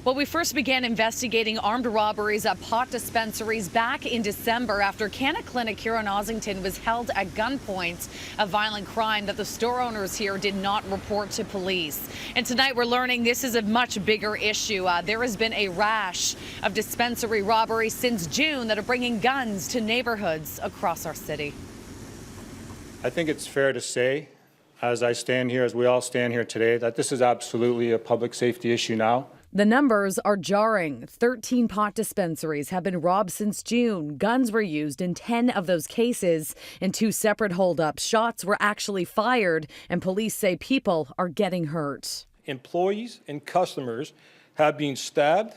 Well, we first began investigating armed robberies at pot dispensaries back in December after Canna Clinic here in Ossington was held at gunpoint, a violent crime that the store owners here did not report to police. And tonight we're learning this is a much bigger issue. There has been a rash of dispensary robberies since June that are bringing guns to neighborhoods across our city. I think it's fair to say, as I stand here, as we all stand here today, that this is absolutely a public safety issue now. The numbers are jarring. 13 pot dispensaries have been robbed since June. Guns were used in 10 of those cases. In 2 separate holdups, shots were actually fired, and police say people are getting hurt. Employees and customers have been stabbed,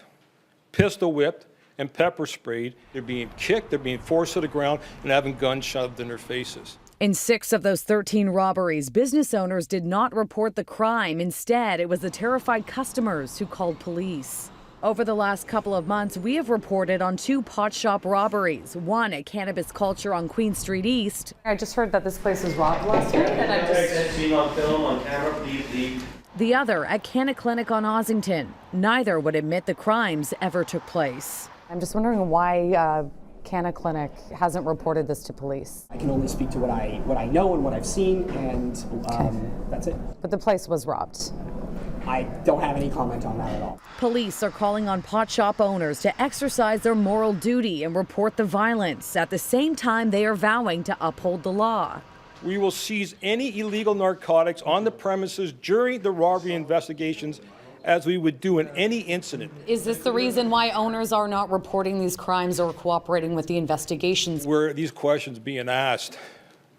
pistol whipped, and pepper sprayed. They're being kicked, they're being forced to the ground, and having guns shoved in their faces. In 6 of those 13 robberies, business owners did not report the crime. Instead, it was the terrified customers who called police. Over the last couple of months, we have reported on 2 pot shop robberies. One at Cannabis Culture on Queen Street East. I just heard that this place was robbed last night, and I just seen on film, on camera, please leave. The other at Canna Clinic on Ossington. Neither would admit the crimes ever took place. I'm just wondering why Canna Clinic hasn't reported this to police. I can only speak to what I know and what I've seen, and that's it. But the place was robbed. I don't have any comment on that at all. Police are calling on pot shop owners to exercise their moral duty and report the violence. At the same time, they are vowing to uphold the law. We will seize any illegal narcotics on the premises during the robbery investigations, as we would do in any incident. Is this the reason why owners are not reporting these crimes or cooperating with the investigations? Where these questions being asked,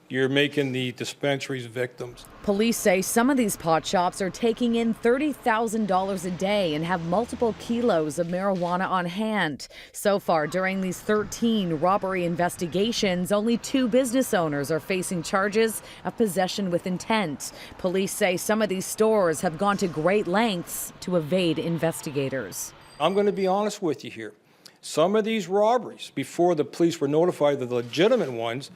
you're making the dispensaries victims. Police say some of these pot shops are taking in $30,000 a day and have multiple kilos of marijuana on hand. So far, during these 13 robbery investigations, only 2 business owners are facing charges of possession with intent. Police say some of these stores have gone to great lengths to evade investigators. I'm going to be honest with you here. Some of these robberies, before the police were notified of the legitimate ones,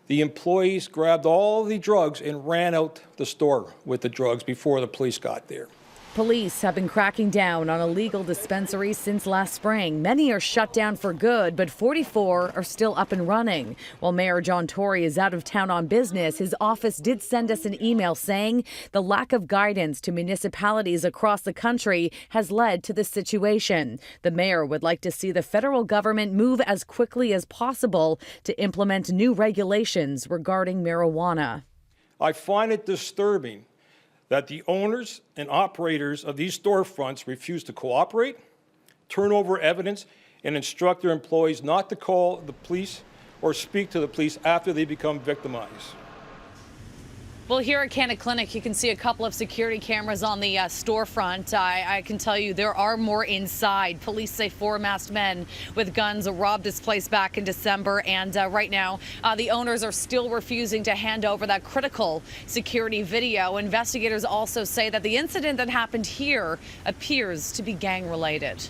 the employees grabbed all the drugs and ran out the store with the drugs before the police got there. Police have been cracking down on illegal dispensaries since last spring. Many are shut down for good, but 44 are still up and running. While Mayor John Tory is out of town on business, his office did send us an email saying the lack of guidance to municipalities across the country has led to this situation. The mayor would like to see the federal government move as quickly as possible to implement new regulations regarding marijuana. I find it disturbing that the owners and operators of these storefronts refuse to cooperate, turn over evidence, and instruct their employees not to call the police or speak to the police after they become victimized. Well, here at Canna Clinic, you can see a couple of security cameras on the storefront. I can tell you there are more inside. Police say 4 masked men with guns robbed this place back in December. And right now, the owners are still refusing to hand over that critical security video. Investigators also say that the incident that happened here appears to be gang related.